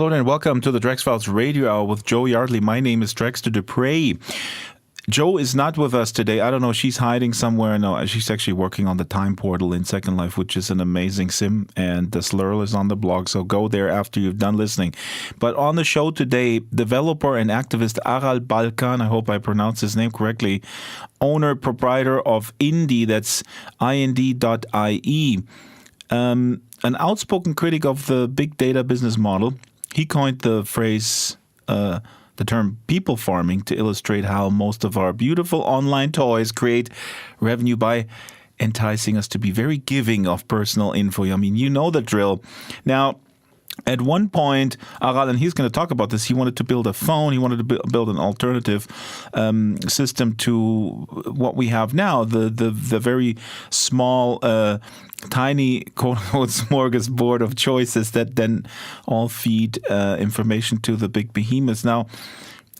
Hello and welcome to the Drax Files Radio Hour with Joe Yardley. My name is Draxter Dupre. Joe is not with us today. I don't know. She's hiding somewhere. No, she's actually working on the Time Portal in Second Life, which is an amazing sim. And the slur is on the blog, so go there after you've done listening. But on the show today, developer and activist Aral Balkan, I hope I pronounced his name correctly, owner, proprietor of Indie, that's ind.ie, an outspoken critic of the big data business model. He coined the phrase, the term people farming to illustrate how most of our beautiful online toys create revenue by enticing us to be very giving of personal info. I mean, you know the drill. Now, at one point, Aral, and he's going to talk about this, he wanted to build a phone. He wanted to build an alternative system to what we have now, the very small, tiny, quote-unquote, smorgasbord of choices that then all feed information to the big behemoths. Now,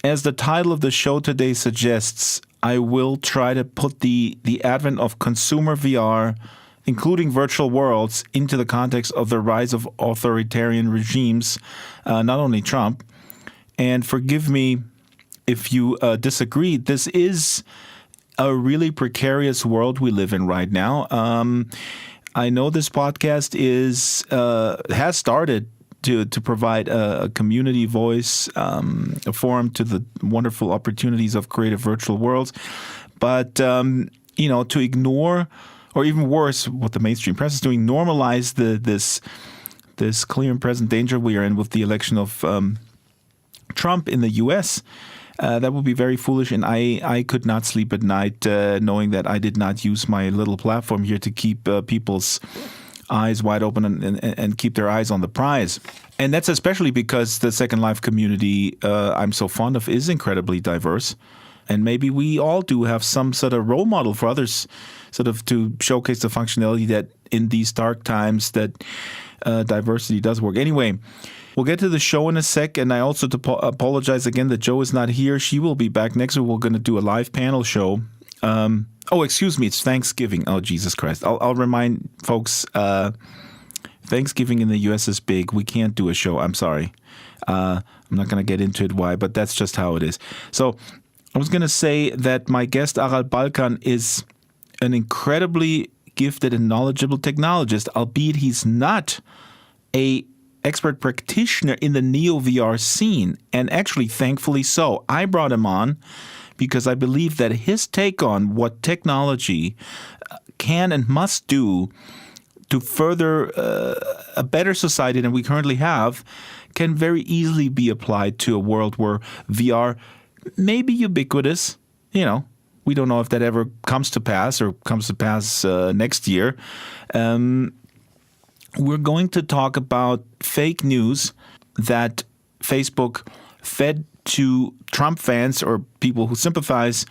as the title of the show today suggests, I will try to put the advent of consumer VR, including virtual worlds, into the context of the rise of authoritarian regimes, not only Trump. And forgive me if you disagree, this is a really precarious world we live in right now. I know this podcast has started to provide a community voice, a forum to the wonderful opportunities of creative virtual worlds. But, to ignore, or even worse, what the mainstream press is doing, normalize this clear and present danger we are in with the election of Trump in the U.S., that would be very foolish, and I could not sleep at night knowing that I did not use my little platform here to keep people's eyes wide open and keep their eyes on the prize. And that's especially because the Second Life community I'm so fond of is incredibly diverse. And maybe we all do have some sort of role model for others, sort of to showcase the functionality that in these dark times that diversity does work. Anyway, we'll get to the show in a sec, and I also apologize again that Joe is not here. She will be back next week. We're going to do a live panel show. Excuse me, it's Thanksgiving. Oh, Jesus Christ. I'll remind folks, Thanksgiving in the U.S. is big. We can't do a show. I'm sorry. I'm not going to get into it why, but that's just how it is. So I was going to say that my guest, Aral Balkan, is an incredibly gifted and knowledgeable technologist, albeit he's not a expert practitioner in the neo-VR scene, and actually, thankfully so. I brought him on because I believe that his take on what technology can and must do to further a better society than we currently have can very easily be applied to a world where VR may be ubiquitous. We don't know if that ever comes to pass or comes to pass next year. We're going to talk about fake news that Facebook fed to Trump fans or people who sympathize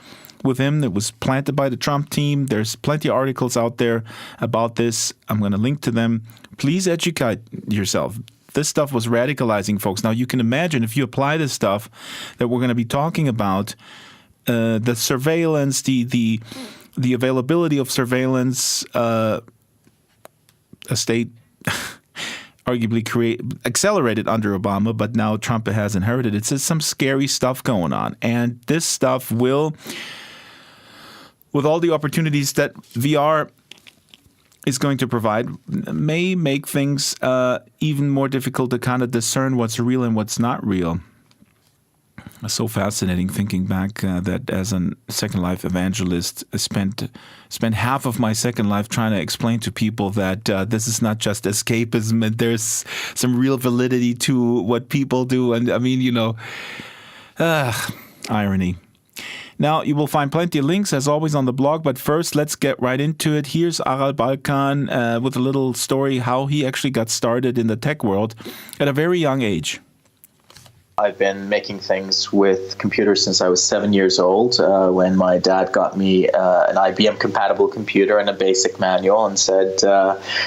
with him. That was planted by the Trump team. There's plenty of articles out there about this. I'm going to link to them. Please educate yourself. This stuff was radicalizing folks. Now, you can imagine if you apply this stuff that we're going to be talking about, the surveillance, the availability of surveillance, a state arguably accelerated under Obama, but now Trump has inherited. It's just some scary stuff going on. And this stuff will, with all the opportunities that VR is going to provide, may make things even more difficult to kind of discern what's real and what's not real. It's so fascinating thinking back that as a Second Life evangelist, I spent half of my Second Life trying to explain to people that this is not just escapism and there's some real validity to what people do. And I mean, irony. Now, you will find plenty of links, as always, on the blog. But first, let's get right into it. Here's Aral Balkan with a little story how he actually got started in the tech world at a very young age. I've been making things with computers since I was 7 years old, when my dad got me an IBM-compatible computer and a basic manual and said,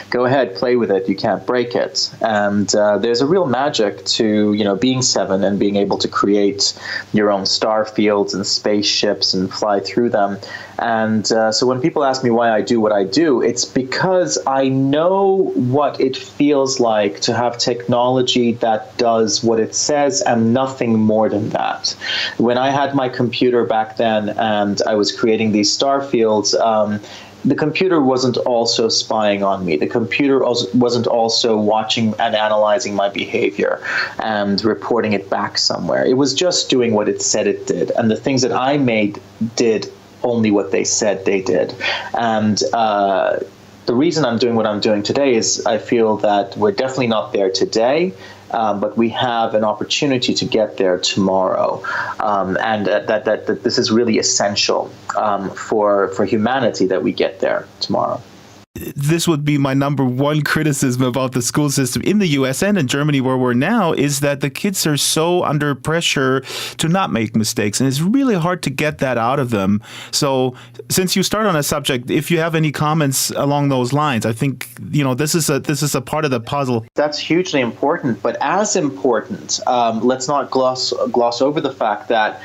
go ahead, play with it, you can't break it. And there's a real magic to being 7 and being able to create your own star fields and spaceships and fly through them. And so when people ask me why I do what I do, it's because I know what it feels like to have technology that does what it says and nothing more than that. When I had my computer back then and I was creating these star fields, the computer wasn't also spying on me. The computer wasn't also watching and analyzing my behavior and reporting it back somewhere. It was just doing what it said it did. And the things that I made did only what they said they did. And the reason I'm doing what I'm doing today is I feel that we're definitely not there today. But we have an opportunity to get there tomorrow, and that this is really essential for humanity that we get there tomorrow. This would be my number one criticism about the school system in the US and in Germany, where we're now, is that the kids are so under pressure to not make mistakes. And it's really hard to get that out of them. So since you start on a subject, if you have any comments along those lines, I think, this is a part of the puzzle. That's hugely important. But as important, let's not gloss over the fact that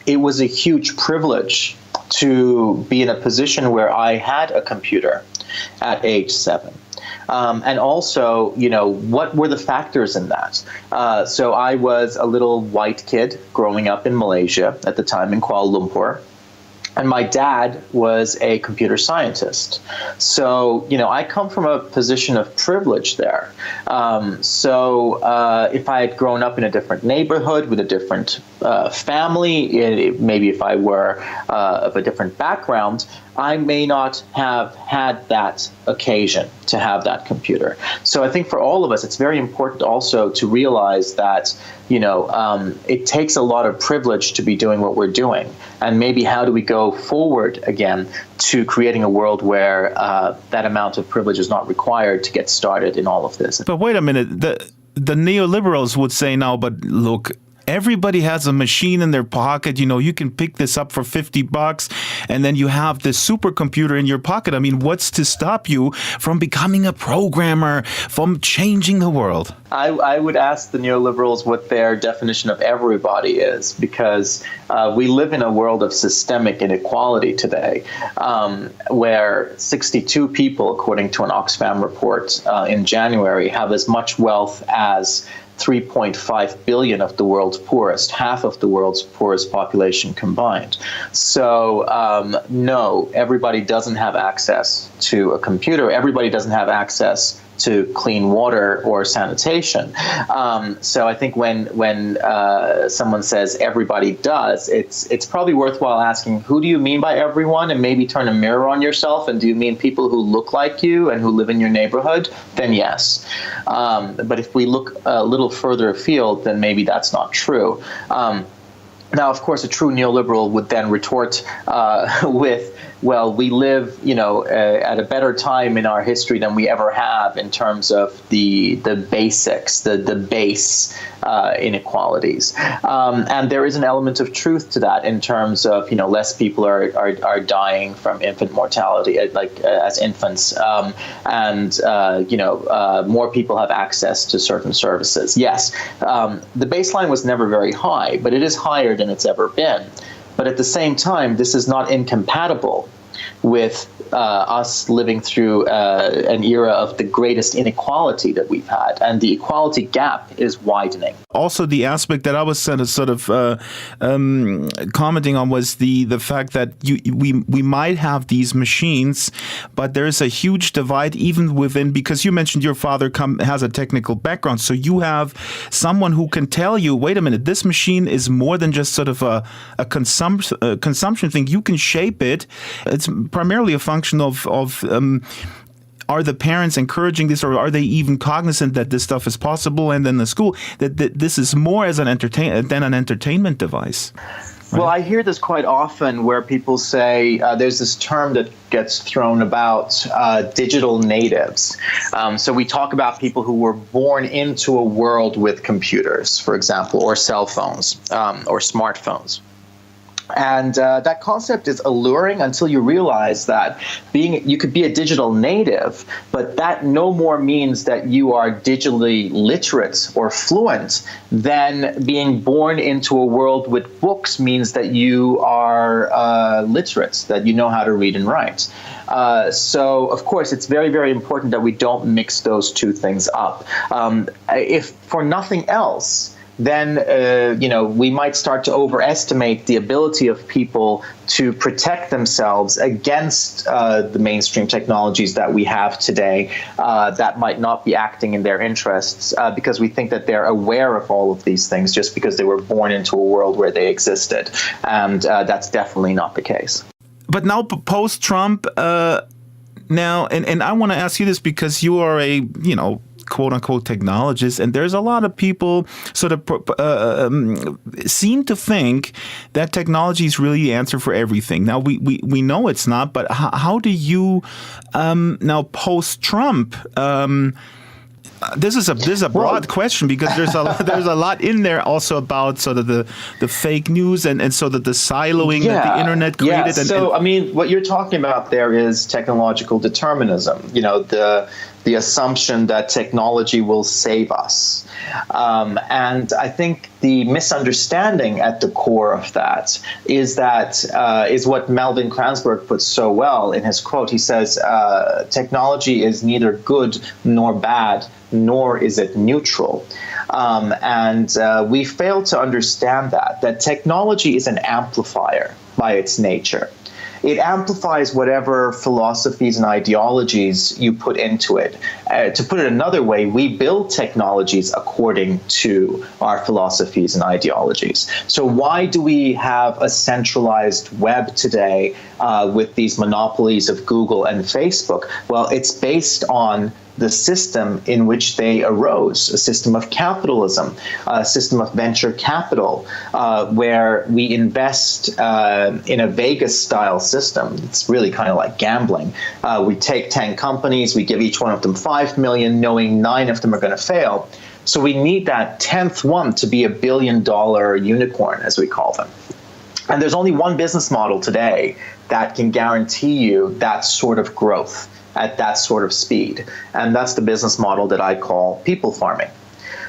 it was a huge privilege to be in a position where I had a computer at age 7. And also, what were the factors in that? So I was a little white kid growing up in Malaysia at the time in Kuala Lumpur. And my dad was a computer scientist. So, I come from a position of privilege there. So if I had grown up in a different neighborhood with a different family, maybe if I were of a different background, I may not have had that occasion to have that computer. So I think for all of us, it's very important also to realize that, it takes a lot of privilege to be doing what we're doing. And maybe how do we go forward again to creating a world where that amount of privilege is not required to get started in all of this? But wait a minute, the neoliberals would say now, but look, everybody has a machine in their pocket. You can pick this up for $50 and then you have this supercomputer in your pocket. I mean, what's to stop you from becoming a programmer, from changing the world? I would ask the neoliberals what their definition of everybody is, because we live in a world of systemic inequality today, where 62 people, according to an Oxfam report in January, have as much wealth as 3.5 billion of the world's poorest, half of the world's poorest population combined. So no, everybody doesn't have access to a computer. Everybody doesn't have access to clean water or sanitation. So I think when someone says everybody does, it's probably worthwhile asking, who do you mean by everyone? And maybe turn a mirror on yourself. And do you mean people who look like you and who live in your neighborhood? Then yes. But if we look a little further afield, then maybe that's not true. Now, of course, a true neoliberal would then retort with, well, we live, at a better time in our history than we ever have in terms of the basics, the base inequalities. And there is an element of truth to that in terms of, less people are dying from infant mortality, as infants, and more people have access to certain services. Yes, the baseline was never very high, but it is higher than it's ever been. But at the same time, this is not incompatible with us living through an era of the greatest inequality that we've had, and the equality gap is widening. Also, the aspect that I was sort of commenting on was the fact that we might have these machines, but there's a huge divide even within, because you mentioned your father has a technical background, so you have someone who can tell you, wait a minute, this machine is more than just sort of a consumption thing. You can shape it. It's primarily a function of are the parents encouraging this, or are they even cognizant that this stuff is possible? And then the school, that this is more as an entertainment device. Right? Well, I hear this quite often where people say there's this term that gets thrown about, digital natives. So we talk about people who were born into a world with computers, for example, or cell phones or smartphones. And that concept is alluring until you realize that you could be a digital native, but that no more means that you are digitally literate or fluent than being born into a world with books means that you are literate, that you know how to read and write. So, of course, it's very, very important that we don't mix those two things up. If for nothing else, then we might start to overestimate the ability of people to protect themselves against the mainstream technologies that we have today that might not be acting in their interests because we think that they're aware of all of these things just because they were born into a world where they existed. And that's definitely not the case. But now post-Trump, now, and I want to ask you this because you are a, quote unquote technologists, and there's a lot of people sort of seem to think that technology is really the answer for everything. Now we know it's not, but how do you now post Trump? This is a broad question because there's a lot in there also about sort of the fake news and sort of the siloing that the internet created. Yeah. So I mean, what you're talking about there is technological determinism. The assumption that technology will save us. And I think the misunderstanding at the core of that is what Melvin Kranzberg puts so well in his quote. He says, technology is neither good nor bad, nor is it neutral. And we fail to understand that technology is an amplifier by its nature. It amplifies whatever philosophies and ideologies you put into it. To put it another way, we build technologies according to our philosophies and ideologies. So why do we have a centralized web today with these monopolies of Google and Facebook? Well, it's based on the system in which they arose, a system of capitalism, a system of venture capital, where we invest in a Vegas-style system. It's really kind of like gambling. We take 10 companies, we give each one of them $5 million, knowing 9 of them are going to fail. So we need that 10th one to be $1 billion unicorn, as we call them. And there's only one business model today that can guarantee you that sort of growth at that sort of speed. And that's the business model that I call people farming.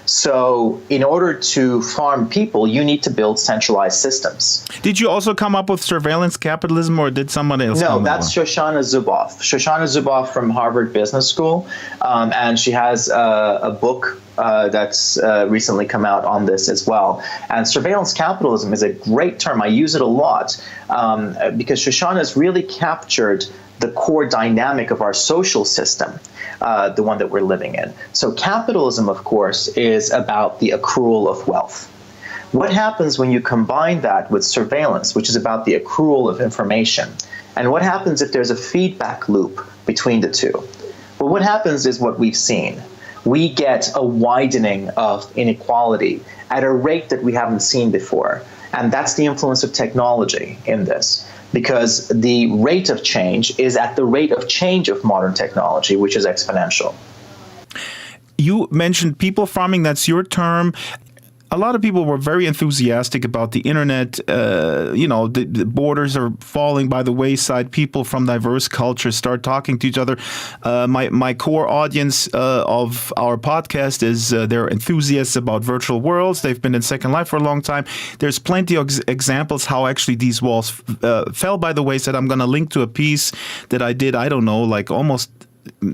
So in order to farm people, you need to build centralized systems. Did you also come up with surveillance capitalism, or did someone else? No, that's Shoshana Zuboff. Shoshana Zuboff from Harvard Business School. And she has a book that's recently come out on this as well. And surveillance capitalism is a great term. I use it a lot because Shoshana has really captured the core dynamic of our social system, the one that we're living in. So capitalism, of course, is about the accrual of wealth. What happens when you combine that with surveillance, which is about the accrual of information? And what happens if there's a feedback loop between the two? Well, what happens is what we've seen. We get a widening of inequality at a rate that we haven't seen before. And that's the influence of technology in this, because the rate of change is at the rate of change of modern technology, which is exponential. You mentioned people farming, that's your term. A lot of people were very enthusiastic about the internet. The borders are falling by the wayside. People from diverse cultures start talking to each other. My core audience of our podcast is they're enthusiasts about virtual worlds. They've been in Second Life for a long time. There's plenty of examples how actually these walls fell by the wayside. I'm going to link to a piece that I did, almost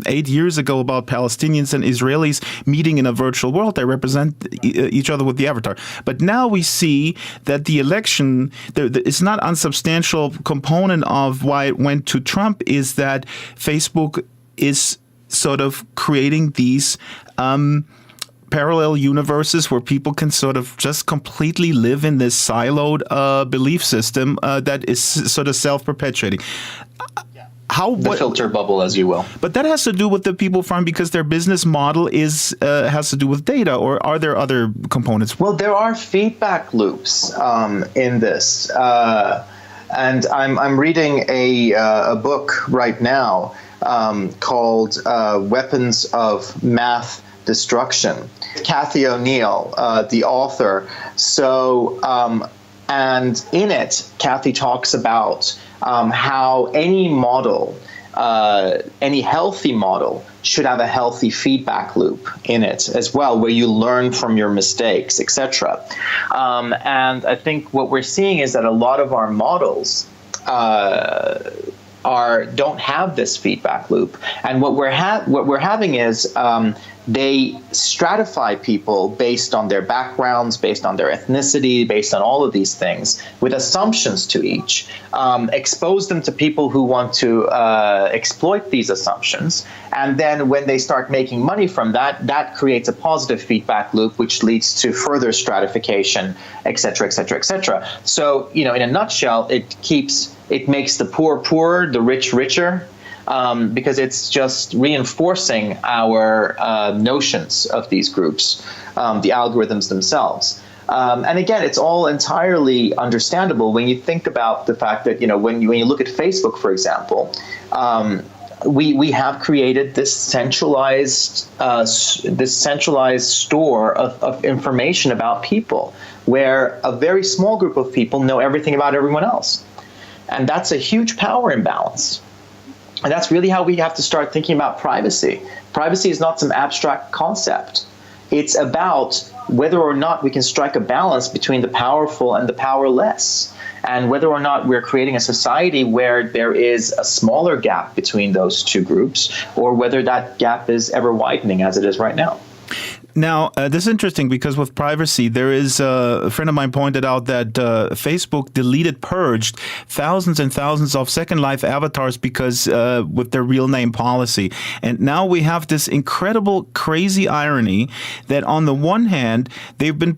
8 years ago about Palestinians and Israelis meeting in a virtual world. They represent each other with the avatar. But now we see that the election, it's not unsubstantial component of why it went to Trump is that Facebook is sort of creating these parallel universes where people can sort of just completely live in this siloed belief system that is sort of self-perpetuating. The filter bubble, as you will. But that has to do with the people farm because their business model has to do with data, or are there other components? Well, there are feedback loops in this, and I'm reading a book right now called "Weapons of Math Destruction." Cathy O'Neill, the author. So And in it, Kathy talks about how any model, any healthy model, should have a healthy feedback loop in it as well, where you learn from your mistakes, etc. And I think what we're seeing is that a lot of our models don't have this feedback loop, and what we're having is they stratify people based on their backgrounds, based on their ethnicity, based on all of these things, with assumptions to each, expose them to people who want to exploit these assumptions, and then when they start making money from that, that creates a positive feedback loop, which leads to further stratification, et cetera, et cetera, et cetera. So, in a nutshell, it makes the poor poorer, the rich richer, because it's just reinforcing our notions of these groups, the algorithms themselves. And again, it's all entirely understandable when you think about the fact that, when you look at Facebook, for example, we have created this centralized store of information about people, where a very small group of people know everything about everyone else. And that's a huge power imbalance. And that's really how we have to start thinking about privacy. Privacy is not some abstract concept. It's about whether or not we can strike a balance between the powerful and the powerless, and whether or not we're creating a society where there is a smaller gap between those two groups, or whether that gap is ever widening as it is right now. Now, this is interesting because with privacy, there is a friend of mine pointed out that Facebook purged thousands and thousands of Second Life avatars because with their real name policy. And now we have this incredible, crazy irony that on the one hand, they've been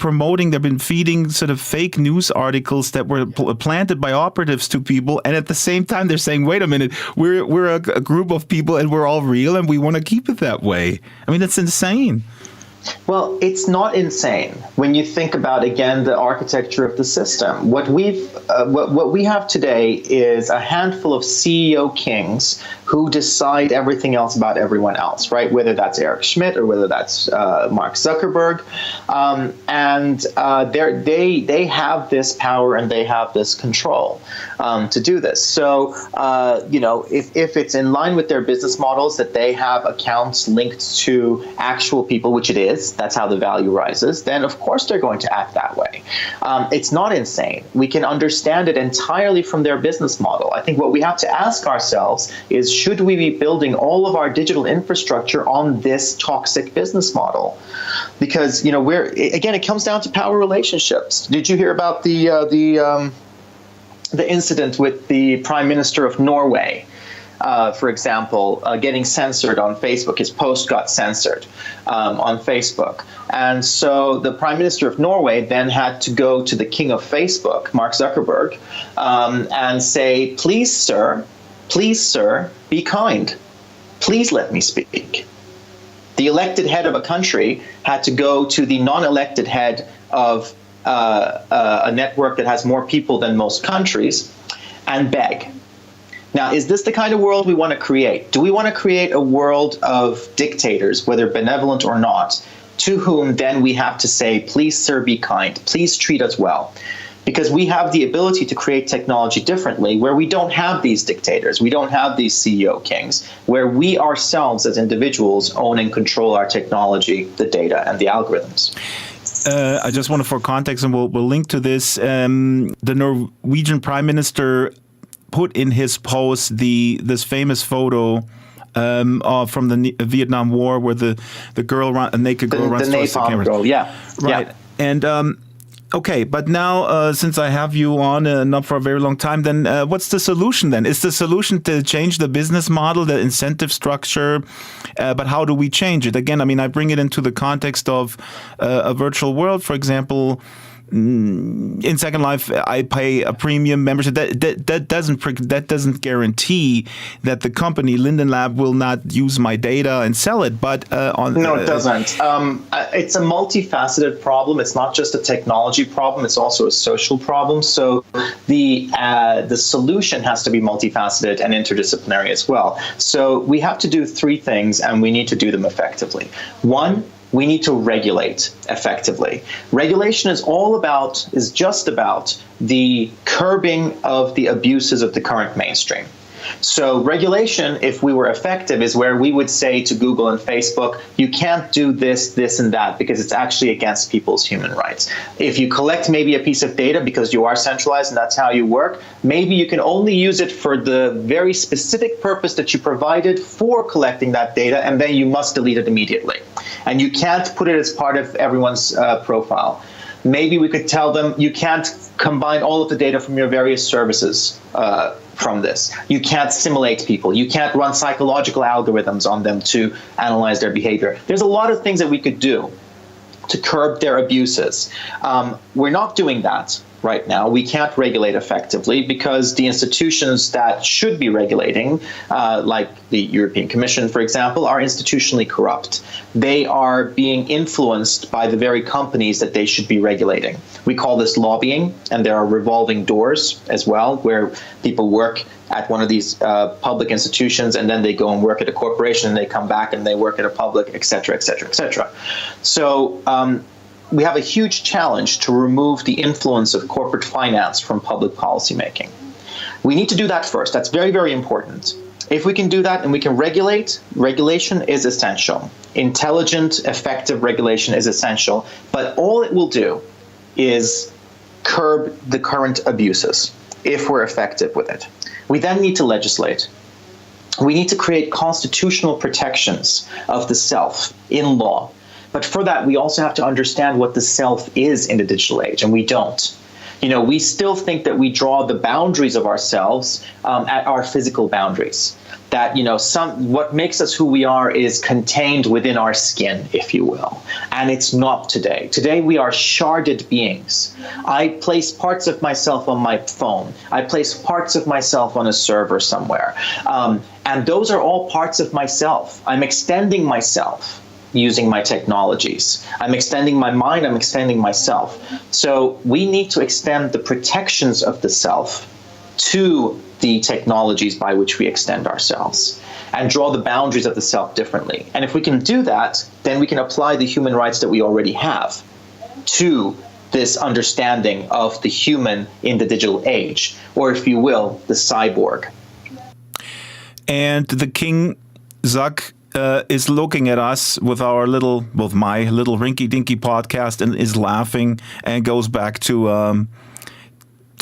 feeding sort of fake news articles that were planted by operatives to people. And at the same time, they're saying, wait a minute, we're a group of people and we're all real and we want to keep it that way. I mean, that's insane. Well, it's not insane when you think about, again, the architecture of the system. What we have today is a handful of CEO kings who decide everything else about everyone else, right? Whether that's Eric Schmidt or whether that's Mark Zuckerberg, and they have this power and they have this control to do this. So, if it's in line with their business models that they have accounts linked to actual people, which it is. That's how the value rises. Then, of course, they're going to act that way. It's not insane. We can understand it entirely from their business model. I think what we have to ask ourselves is, should we be building all of our digital infrastructure on this toxic business model? Because, it comes down to power relationships. Did you hear about the incident with the Prime Minister of Norway? For example, getting censored on Facebook. His post got censored on Facebook. And so the Prime Minister of Norway then had to go to the king of Facebook, Mark Zuckerberg, and say, please, sir, be kind. Please let me speak. The elected head of a country had to go to the non-elected head of a network that has more people than most countries and beg. Now, is this the kind of world we want to create? Do we want to create a world of dictators, whether benevolent or not, to whom then we have to say, please, sir, be kind, please treat us well? Because we have the ability to create technology differently, where we don't have these dictators, we don't have these CEO kings, where we ourselves as individuals own and control our technology, the data, and the algorithms. I just want to, for context, and we'll link to this, the Norwegian Prime Minister put in his post this famous photo from the Vietnam War, where the girl, a naked girl, runs towards the camera. Girl, yeah, right. Yeah. And okay, but now since I have you on, not for a very long time, then what's the solution? Then is the solution to change the business model, the incentive structure? But how do we change it? Again, I mean, I bring it into the context of a virtual world, for example. In Second Life, I pay a premium membership. That doesn't guarantee that the company Linden Lab will not use my data and sell it. But no, it doesn't. It's a multifaceted problem. It's not just a technology problem. It's also a social problem. So the solution has to be multifaceted and interdisciplinary as well. So we have to do three things, and we need to do them effectively. One, we need to regulate effectively. Regulation is just about the curbing of the abuses of the current mainstream. So regulation, if we were effective, is where we would say to Google and Facebook, you can't do this, this, and that because it's actually against people's human rights. If you collect maybe a piece of data because you are centralized and that's how you work, maybe you can only use it for the very specific purpose that you provided for collecting that data, and then you must delete it immediately. And you can't put it as part of everyone's profile. Maybe we could tell them you can't combine all of the data from your various services from this. You can't simulate people. You can't run psychological algorithms on them to analyze their behavior. There's a lot of things that we could do to curb their abuses. We're not doing that right now. We can't regulate effectively because the institutions that should be regulating, like the European Commission, for example, are institutionally corrupt. They are being influenced by the very companies that they should be regulating. We call this lobbying, and there are revolving doors as well, where people work at one of these public institutions, and then they go and work at a corporation, and they come back and they work at a public, et cetera, et cetera, et cetera. So we have a huge challenge to remove the influence of corporate finance from public policymaking. We need to do that first. That's very, very important. If we can do that and we can regulate, regulation is essential. Intelligent, effective regulation is essential. But all it will do is curb the current abuses if we're effective with it. We then need to legislate. We need to create constitutional protections of the self in law. But for that, we also have to understand what the self is in the digital age, and we don't. We still think that we draw the boundaries of ourselves at our physical boundaries. That, what makes us who we are is contained within our skin, if you will. And it's not today. Today, we are sharded beings. I place parts of myself on my phone. I place parts of myself on a server somewhere. And those are all parts of myself. I'm extending myself using my technologies. I'm extending my mind, I'm extending myself. So we need to extend the protections of the self to the technologies by which we extend ourselves and draw the boundaries of the self differently. And if we can do that, then we can apply the human rights that we already have to this understanding of the human in the digital age, or if you will, the cyborg. And the King Zuck is looking at us with my little rinky-dinky podcast and is laughing and goes back to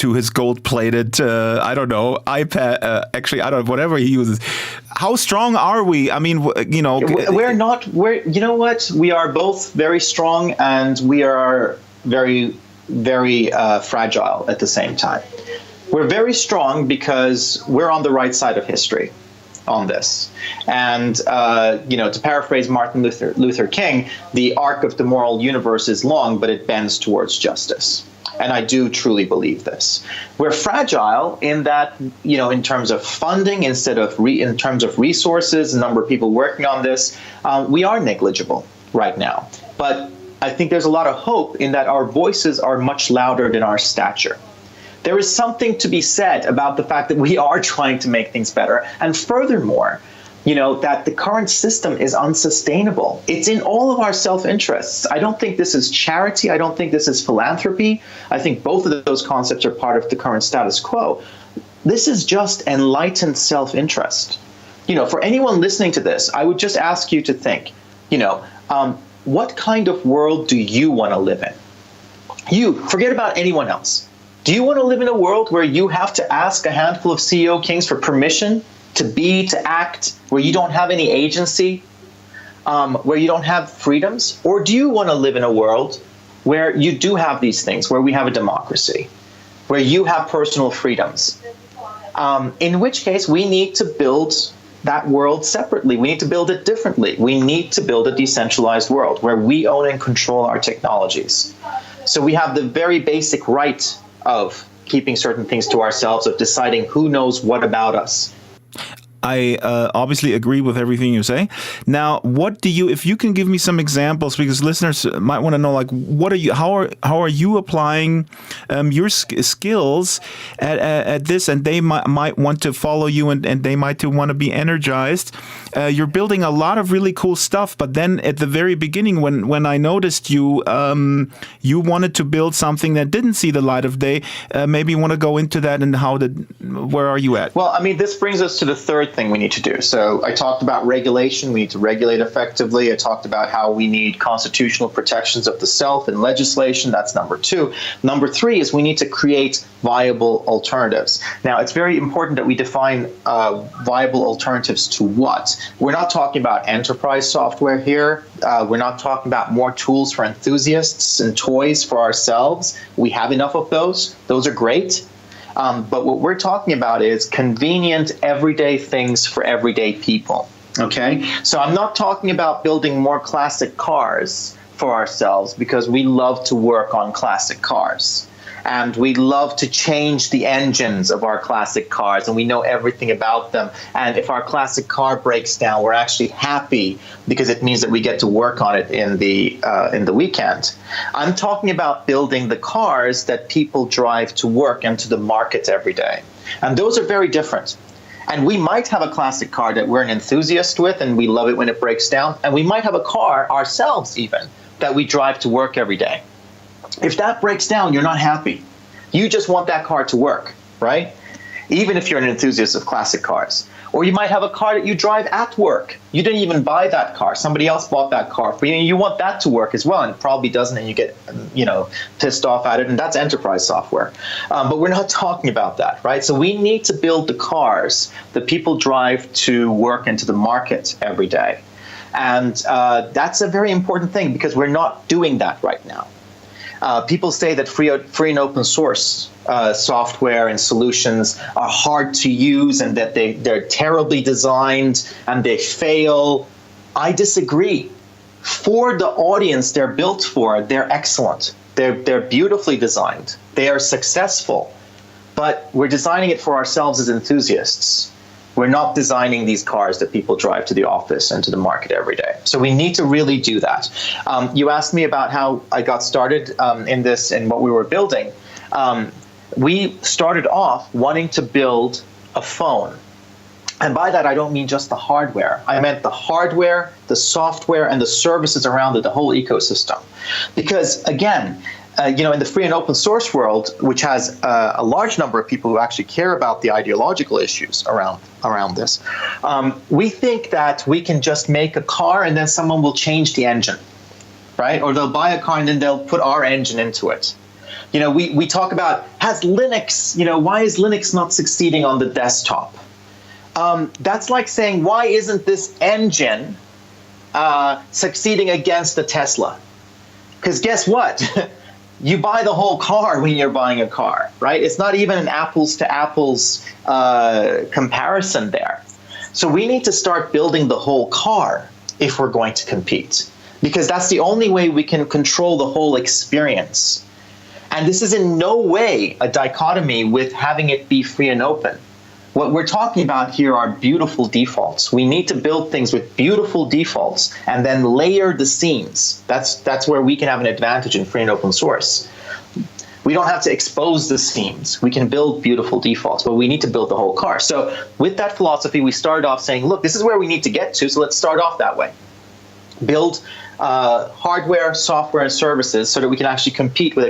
his gold-plated, iPad. Actually, I don't know, whatever he uses. How strong are we? I mean, we're not. You know what? We are both very strong, and we are very, very fragile at the same time. We're very strong because we're on the right side of history on this. And, to paraphrase Martin Luther King, the arc of the moral universe is long, but it bends towards justice. And I do truly believe this. We're fragile in that, in terms of funding, in terms of resources, the number of people working on this, we are negligible right now. But I think there's a lot of hope in that our voices are much louder than our stature. There is something to be said about the fact that we are trying to make things better. And furthermore, that the current system is unsustainable. It's in all of our self-interests. I don't think this is charity. I don't think this is philanthropy. I think both of those concepts are part of the current status quo. This is just enlightened self-interest. For anyone listening to this, I would just ask you to think, what kind of world do you want to live in? You, forget about anyone else. Do you want to live in a world where you have to ask a handful of CEO kings for permission to be, to act, where you don't have any agency, where you don't have freedoms? Or do you want to live in a world where you do have these things, where we have a democracy, where you have personal freedoms? In which case, we need to build that world separately. We need to build it differently. We need to build a decentralized world where we own and control our technologies. So we have the very basic right of keeping certain things to ourselves, of deciding who knows what about us. I obviously agree with everything you say. Now, if you can give me some examples, because listeners might want to know, like, how are you applying your skills at this, and they might want to follow you, and they might want to be energized. You're building a lot of really cool stuff, but then at the very beginning, when I noticed you, you wanted to build something that didn't see the light of day. Maybe you want to go into that, and where are you at? Well, I mean, this brings us to the third thing we need to do. So I talked about regulation. We need to regulate effectively. I talked about how we need constitutional protections of the self in legislation. That's number 2. Number 3 is we need to create viable alternatives. Now, it's very important that we define viable alternatives to what. We're not talking about enterprise software here. We're not talking about more tools for enthusiasts and toys for ourselves. We have enough of those. Those are great. But what we're talking about is convenient, everyday things for everyday people. Okay? So I'm not talking about building more classic cars for ourselves, because we love to work on classic cars. And we love to change the engines of our classic cars, and we know everything about them. And if our classic car breaks down, we're actually happy, because it means that we get to work on it in the weekend. I'm talking about building the cars that people drive to work and to the market every day. And those are very different. And we might have a classic car that we're an enthusiast with, and we love it when it breaks down. And we might have a car ourselves even that we drive to work every day. If that breaks down, you're not happy. You just want that car to work, right? Even if you're an enthusiast of classic cars. Or you might have a car that you drive at work. You didn't even buy that car. Somebody else bought that car for you, and you want that to work as well, and it probably doesn't, and you get, pissed off at it, and that's enterprise software. But we're not talking about that, right? So we need to build the cars that people drive to work and to the market every day. And that's a very important thing, because we're not doing that right now. People say that free and open source software and solutions are hard to use, and that they're terribly designed and they fail. I disagree. For the audience they're built for, they're excellent. They're beautifully designed. They are successful. But we're designing it for ourselves as enthusiasts. We're not designing these cars that people drive to the office and to the market every day. So we need to really do that. You asked me about how I got started in this and what we were building. We started off wanting to build a phone. And by that, I don't mean just the hardware. I meant the hardware, the software, and the services around it, the whole ecosystem. Because, again, in the free and open source world, which has a large number of people who actually care about the ideological issues around this, we think that we can just make a car and then someone will change the engine, right? Or they'll buy a car and then they'll put our engine into it. We talk about, has Linux, why is Linux not succeeding on the desktop? That's like saying, why isn't this engine succeeding against the Tesla? Because guess what? You buy the whole car when you're buying a car, right? It's not even an apples to apples comparison there. So we need to start building the whole car if we're going to compete, because that's the only way we can control the whole experience. And this is in no way a dichotomy with having it be free and open. What we're talking about here are beautiful defaults. We need to build things with beautiful defaults and then layer the seams. That's where we can have an advantage in free and open source. We don't have to expose the seams. We can build beautiful defaults, but we need to build the whole car. So with that philosophy, we started off saying, look, this is where we need to get to, so let's start off that way. Build hardware, software, and services so that we can actually compete with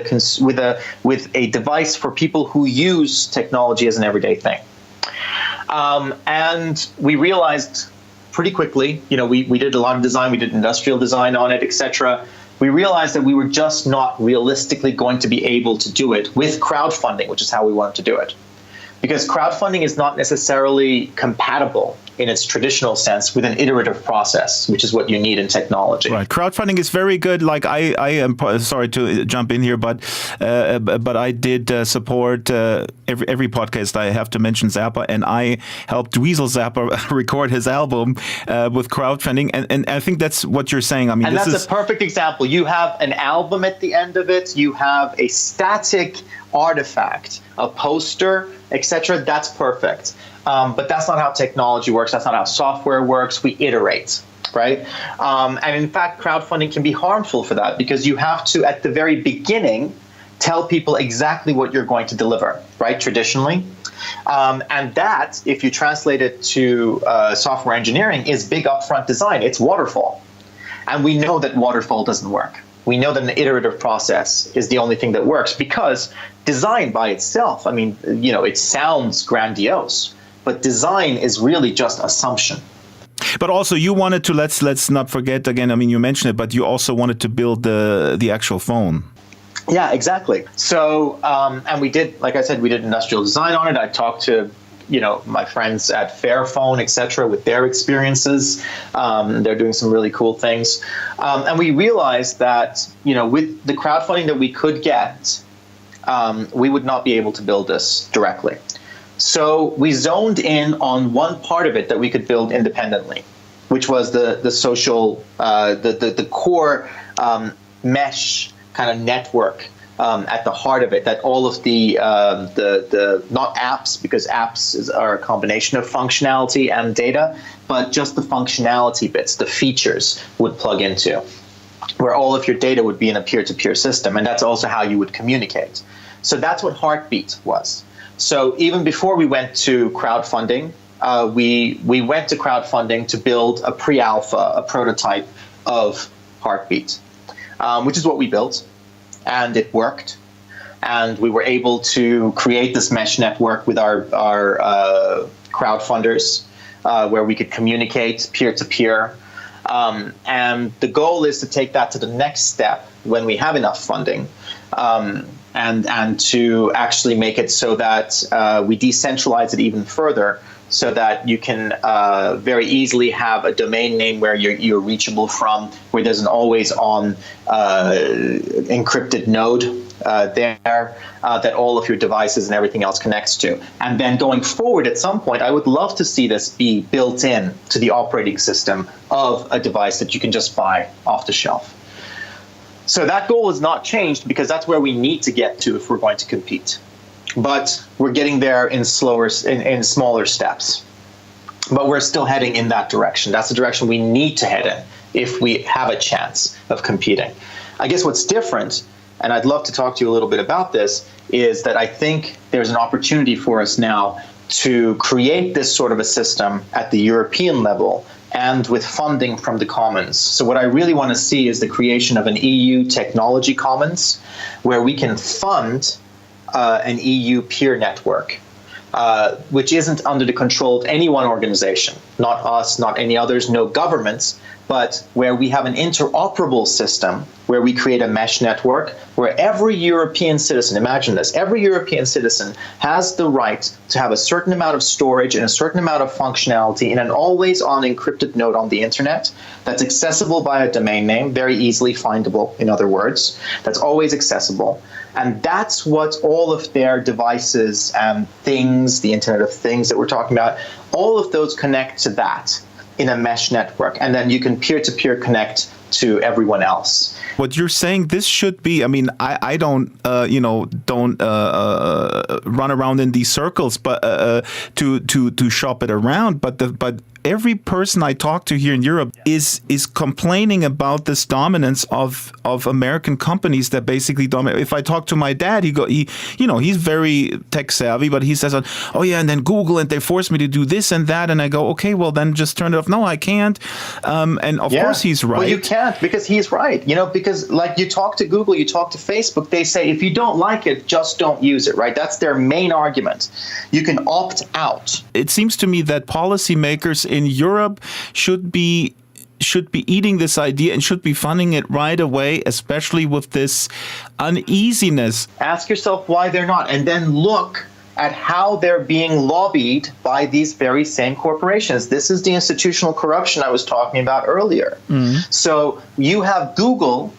a device for people who use technology as an everyday thing. And we realized pretty quickly, we did a lot of design, we did industrial design on it, etc. We realized that we were just not realistically going to be able to do it with crowdfunding, which is how we wanted to do it. Because crowdfunding is not necessarily compatible in its traditional sense with an iterative process, which is what you need in technology. Right. Crowdfunding is very good. Like I am sorry to jump in here, but I did support every podcast. I have to mention Zappa, and I helped Weasel Zappa record his album with crowdfunding, and I think that's what you're saying. And that's a perfect example. You have an album at the end of it. You have a static artifact, a poster, etc., that's perfect. But that's not how technology works. That's not how software works. We iterate, right? And in fact, crowdfunding can be harmful for that, because you have to, at the very beginning, tell people exactly what you're going to deliver, right, traditionally. And that, if you translate it to software engineering, is big upfront design. It's waterfall. And we know that waterfall doesn't work. We know that an iterative process is the only thing that works, because design by itself, I mean, it sounds grandiose, but design is really just assumption. But also, you wanted to, let's not forget again, I mean, you mentioned it, but you also wanted to build the actual phone. Yeah, exactly. So, and we did, like I said, we did industrial design on it. I talked to, my friends at Fairphone, et cetera, with their experiences. They're doing some really cool things. And we realized that, with the crowdfunding that we could get, we would not be able to build this directly. So we zoned in on one part of it that we could build independently, which was the social, the core mesh kind of network at the heart of it, that all of the not apps, because apps are a combination of functionality and data, but just the functionality bits, the features would plug into, where all of your data would be in a peer-to-peer system, and that's also how you would communicate. So that's what Heartbeat was. So even before we went to crowdfunding, we went to crowdfunding to build a pre-alpha, a prototype of Heartbeat, which is what we built, and it worked. And we were able to create this mesh network with our crowdfunders, where we could communicate peer-to-peer. And the goal is to take that to the next step when we have enough funding, and to actually make it so that we decentralize it even further, so that you can very easily have a domain name where you're reachable from, where there's an always-on encrypted node there that all of your devices and everything else connects to. And then going forward, at some point, I would love to see this be built in to the operating system of a device that you can just buy off the shelf. So that goal has not changed, because that's where we need to get to if we're going to compete. But we're getting there in smaller steps. But we're still heading in that direction. That's the direction we need to head in if we have a chance of competing. I guess what's different, and I'd love to talk to you a little bit about this, is that I think there's an opportunity for us now to create this sort of a system at the European level, and with funding from the commons. So what I really want to see is the creation of an EU technology commons, where we can fund an EU peer network, which isn't under the control of any one organization, not us, not any others, no governments, but where we have an interoperable system, where we create a mesh network, where every European citizen, imagine this, every European citizen has the right to have a certain amount of storage and a certain amount of functionality in an always-on encrypted node on the internet that's accessible by a domain name, very easily findable, in other words, that's always accessible. And that's what all of their devices and things, the Internet of Things that we're talking about, all of those connect to that in a mesh network. And then you can peer-to-peer connect to everyone else. What you're saying, this should be, I mean, I don't run around in these circles, but to shop it around. But every person I talk to here in Europe is complaining about this dominance of American companies that basically dominate. If I talk to my dad, he's very tech savvy, but he says, oh yeah, and then Google, and they force me to do this and that, and I go, okay, well then just turn it off. No, I can't. And of course he's right. Well, you can't, because he's right. Because like you talk to Google, you talk to Facebook, they say if you don't like it, just don't use it, right? That's their main argument. You can opt out. It seems to me that policymakers in Europe should be eating this idea and should be funding it right away, especially with this uneasiness. Ask yourself why they're not, and then look at how they're being lobbied by these very same corporations. This is the institutional corruption I was talking about earlier. Mm-hmm. So you have Google,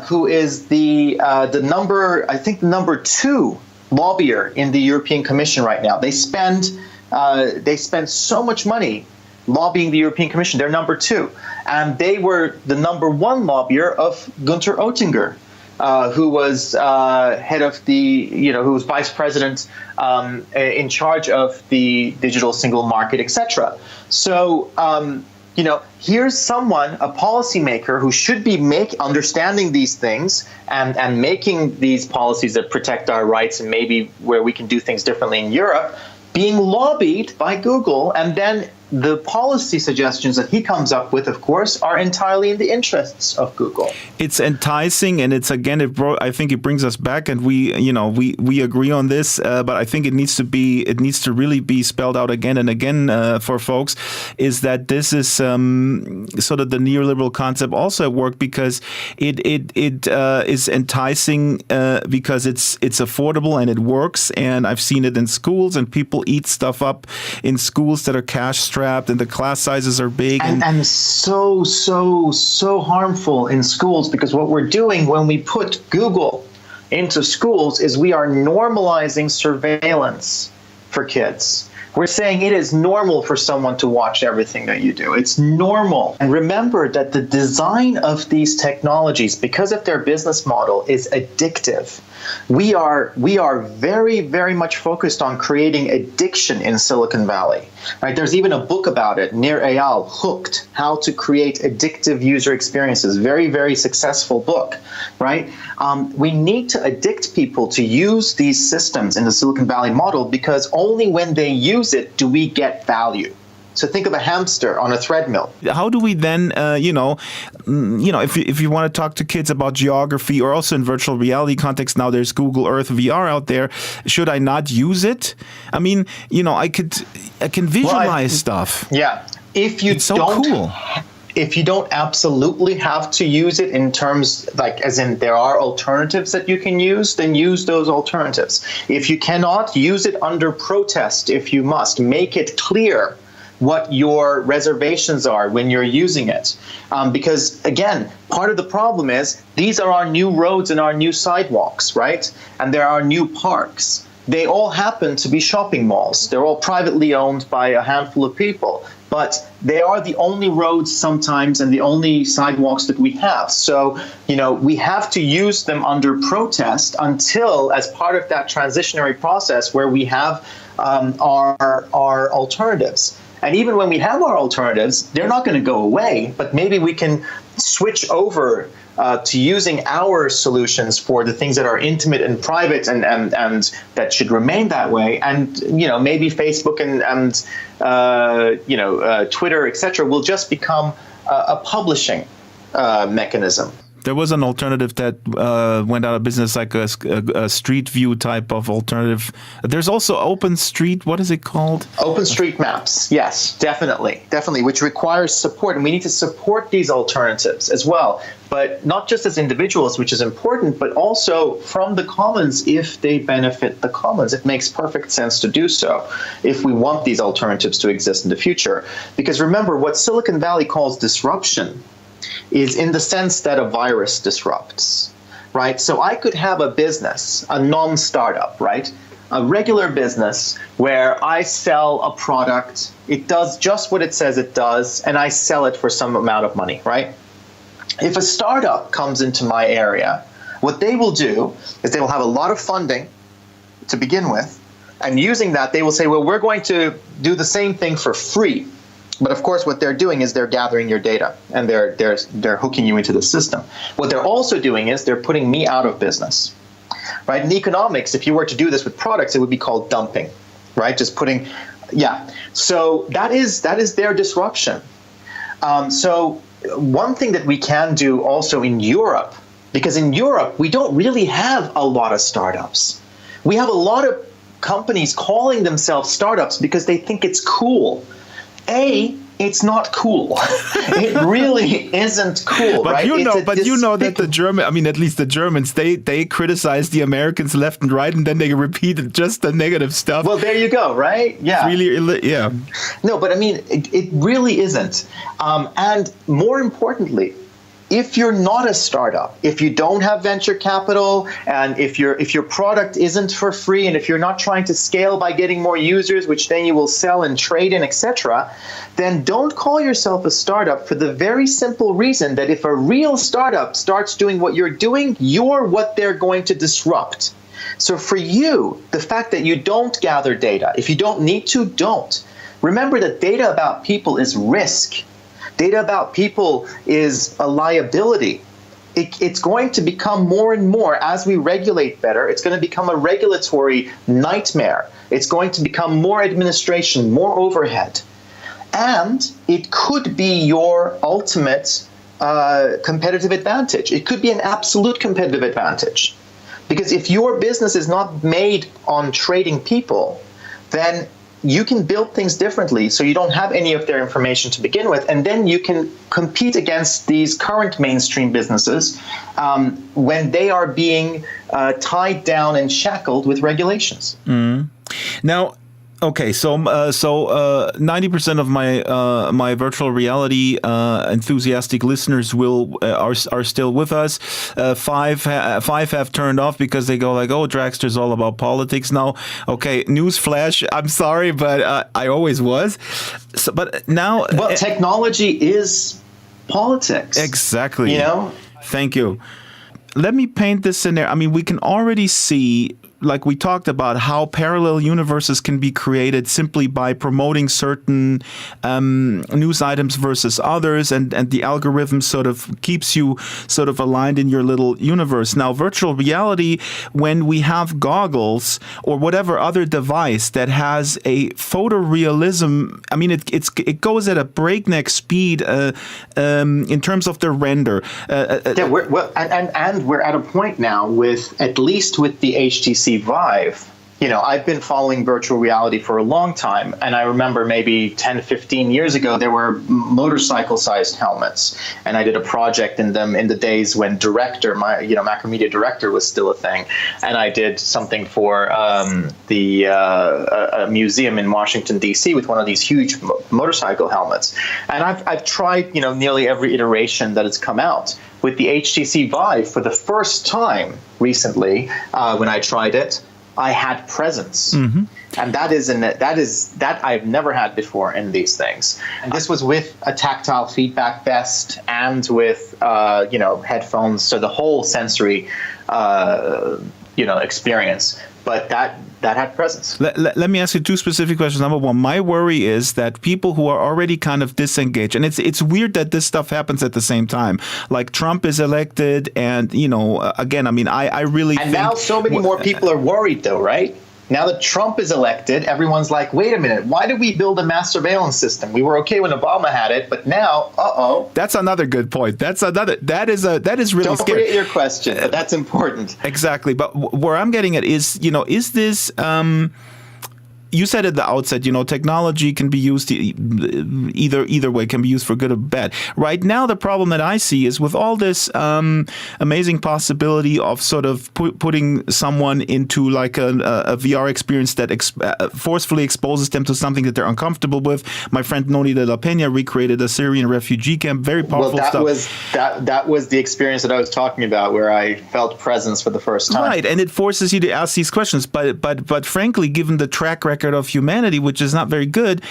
who is the number 2 lobbyer in the European Commission right now. They spend so much money lobbying the European Commission. They're number 2. And they were the number 1 lobbyer of Günther Oettinger, who was head of who was vice president in charge of the digital single market, etc. So, here's someone, a policymaker, who should be understanding these things and making these policies that protect our rights and maybe where we can do things differently in Europe, being lobbied by Google, and then the policy suggestions that he comes up with, of course, are entirely in the interests of Google. It's enticing, and it's again, I think it brings us back, and we agree on this. But I think it needs to really be spelled out again and again for folks. Is that this is sort of the neoliberal concept also at work, because it is enticing because it's affordable and it works, and I've seen it in schools, and people eat stuff up in schools that are cash strapped, and the class sizes are big and so harmful in schools, because what we're doing when we put Google into schools is we are normalizing surveillance for kids. We're saying it is normal for someone to watch everything that you do. It's normal. And remember that the design of these technologies, because of their business model, is addictive. We are very, very much focused on creating addiction in Silicon Valley. Right? There's even a book about it, Nir Eyal, Hooked, How to Create Addictive User Experiences. Very, very successful book. Right? We need to addict people to use these systems in the Silicon Valley model, because only when they use it do we get value. So think of a hamster on a treadmill. How do we then, if you want to talk to kids about geography, or also in virtual reality context, now there's Google Earth VR out there. Should I not use it? I mean, I can visualize stuff. Yeah, It's so cool. If you don't absolutely have to use it in terms, like as in there are alternatives that you can use, then use those alternatives. If you cannot, use it under protest if you must. Make it clear what your reservations are when you're using it. Because, again, part of the problem is these are our new roads and our new sidewalks, right? And there are new parks. They all happen to be shopping malls. They're all privately owned by a handful of people. But they are the only roads sometimes and the only sidewalks that we have. So, we have to use them under protest until, as part of that transitionary process where we have our alternatives. And even when we have our alternatives, they're not going to go away, but maybe we can switch over to using our solutions for the things that are intimate and private and that should remain that way. And, maybe Facebook and Twitter, etc., will just become a publishing mechanism. There was an alternative that went out of business, like a Street View type of alternative. There's also Open Street. What is it called? Open Street Maps. Yes, definitely, which requires support. And we need to support these alternatives as well. But not just as individuals, which is important, but also from the commons if they benefit the commons. It makes perfect sense to do so if we want these alternatives to exist in the future. Because remember, what Silicon Valley calls disruption is in the sense that a virus disrupts, right? So I could have a business, a non-startup, right? A regular business where I sell a product, it does just what it says it does, and I sell it for some amount of money, right? If a startup comes into my area, what they will do is they will have a lot of funding to begin with, and using that, they will say, well, we're going to do the same thing for free. But of course, what they're doing is they're gathering your data and they're hooking you into the system. What they're also doing is they're putting me out of business, right? In economics, if you were to do this with products, it would be called dumping, right? Just putting, yeah. So that is their disruption. So one thing that we can do also in Europe, because in Europe, we don't really have a lot of startups. We have a lot of companies calling themselves startups because they think it's cool. It's not cool. It really isn't cool, but right? You know that the German, I mean, at least the Germans, they criticize the Americans left and right, and then they repeat just the negative stuff. Well, there you go, right? Yeah. It's really, yeah. No, but I mean, it really isn't. And more importantly, if you're not a startup, if you don't have venture capital, and if your product isn't for free, and if you're not trying to scale by getting more users, which then you will sell and trade in, etc., then don't call yourself a startup, for the very simple reason that if a real startup starts doing what you're doing, you're what they're going to disrupt. So for you, the fact that you don't gather data, if you don't need to, don't. Remember that data about people is risk. Data about people is a liability. It's going to become more and more, as we regulate better, it's going to become a regulatory nightmare. It's going to become more administration, more overhead. And it could be your ultimate competitive advantage. It could be an absolute competitive advantage. Because if your business is not made on trading people, then you can build things differently so you don't have any of their information to begin with, and then you can compete against these current mainstream businesses when they are being tied down and shackled with regulations. Now, okay, so 90% of my virtual reality enthusiastic listeners are still with us. Five have turned off because they go like, "Oh, Draxter's all about politics now." Okay, newsflash. I'm sorry, but I always was. So, but now, well, technology is politics. Exactly. You know. Thank you. Let me paint this scenario. I mean, we can already see, like we talked about, how parallel universes can be created simply by promoting certain news items versus others, and the algorithm sort of keeps you sort of aligned in your little universe. Now, virtual reality, when we have goggles or whatever other device that has a photorealism, I mean, it goes at a breakneck speed in terms of the render. We're at a point now with, at least with the HTC Vive, you know, I've been following virtual reality for a long time, and I remember maybe 10, 15 years ago, there were motorcycle-sized helmets, and I did a project in them in the days when Macromedia Director was still a thing, and I did something for a museum in Washington, D.C. with one of these huge motorcycle helmets, and I've tried, you know, nearly every iteration that has come out. With the HTC Vive, for the first time recently, when I tried it, I had presence, and that I've never had before in these things. And this was with a tactile feedback vest and with headphones, so the whole sensory experience. But that had presence. Let me ask you two specific questions. Number one, my worry is that people who are already kind of disengaged, and it's weird that this stuff happens at the same time. Like Trump is elected, and again, I mean, I really think now so many more people are worried, though, right? Now that Trump is elected, everyone's like, wait a minute, why did we build a mass surveillance system? We were okay when Obama had it, but now, That's another good point. That is really Don't scary. forget your question, but that's important. Exactly. But where I'm getting at is this... You said at the outset, technology can be used either way, can be used for good or bad. Right now, the problem that I see is with all this amazing possibility of sort of putting someone into like a VR experience that forcefully exposes them to something that they're uncomfortable with. My friend Noni de la Peña recreated a Syrian refugee camp. Very powerful stuff. That was the experience that I was talking about, where I felt presence for the first time. Right, and it forces you to ask these questions. But frankly, given the track record of humanity, which is not very good,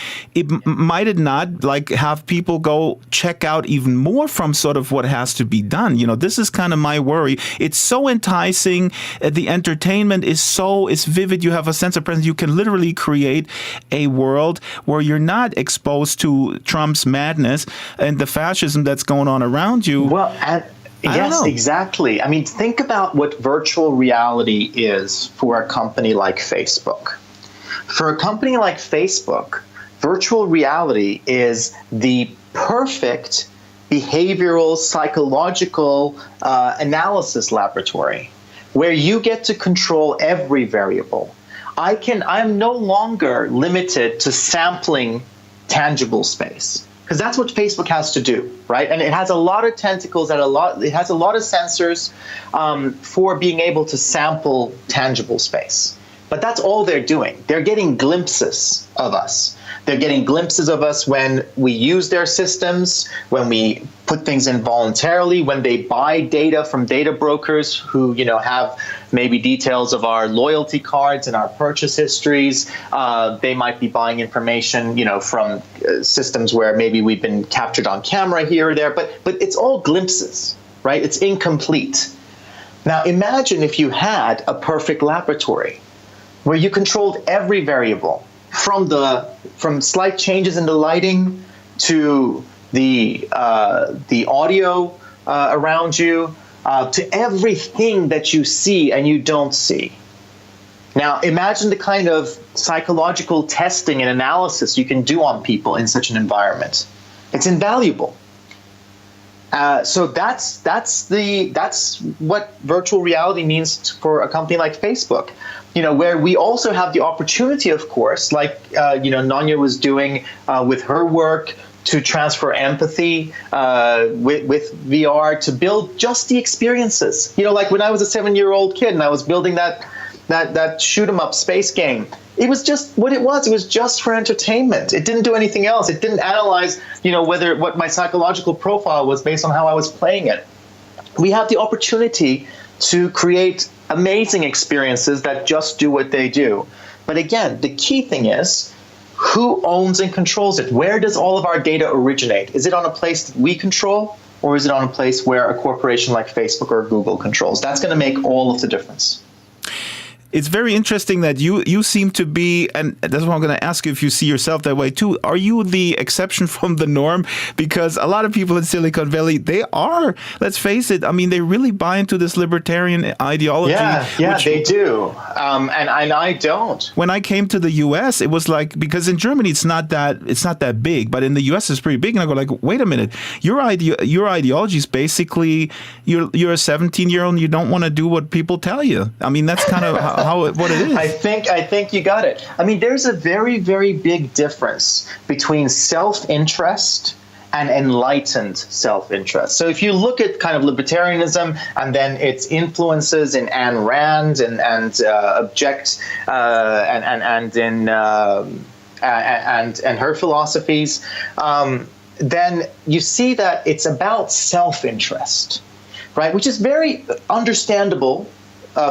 might it not like have people go check out even more from sort of what has to be done? This is kind of my worry. It's so enticing. The entertainment is vivid. You have a sense of presence. You can literally create a world where you're not exposed to Trump's madness and the fascism that's going on around you. Well, yes, exactly. I mean, think about what virtual reality is for a company like Facebook. For a company like Facebook, virtual reality is the perfect behavioral, psychological analysis laboratory where you get to control every variable. I'm no longer limited to sampling tangible space, because that's what Facebook has to do, right? And it has a lot of tentacles and it has a lot of sensors for being able to sample tangible space. But that's all they're doing. They're getting glimpses of us. They're getting glimpses of us when we use their systems, when we put things in voluntarily, when they buy data from data brokers who, have maybe details of our loyalty cards and our purchase histories. They might be buying information, from systems where maybe we've been captured on camera here or there. But it's all glimpses, right? It's incomplete. Now, imagine if you had a perfect laboratory where you controlled every variable, from slight changes in the lighting to the audio around you, to everything that you see and you don't see. Now, imagine the kind of psychological testing and analysis you can do on people in such an environment. It's invaluable. So that's what virtual reality means for a company like Facebook. Where we also have the opportunity, of course, like Nanya was doing with her work, to transfer empathy with VR, to build just the experiences. Like when I was a 7-year-old kid and I was building that shoot 'em up space game. It was just what it was. It was just for entertainment. It didn't do anything else. It didn't analyze, what my psychological profile was based on how I was playing it. We have the opportunity to create amazing experiences that just do what they do. But again, the key thing is, who owns and controls it? Where does all of our data originate? Is it on a place that we control, or is it on a place where a corporation like Facebook or Google controls? That's going to make all of the difference. It's very interesting that you seem to be, and that's what I'm going to ask you if you see yourself that way too. Are you the exception from the norm? Because a lot of people in Silicon Valley, they are, let's face it, they really buy into this libertarian ideology. Yeah, they do. And I don't. When I came to the US, it was like, because in Germany it's not that big, but in the US it's pretty big. And I go like, wait a minute, your ideology is basically you're a 17-year-old and you don't want to do what people tell you. That's kind of what it is. I think you got it. There's a very, very big difference between self-interest and enlightened self-interest. So if you look at kind of libertarianism and then its influences in Ayn Rand and her philosophies, then you see that it's about self-interest, right? Which is very understandable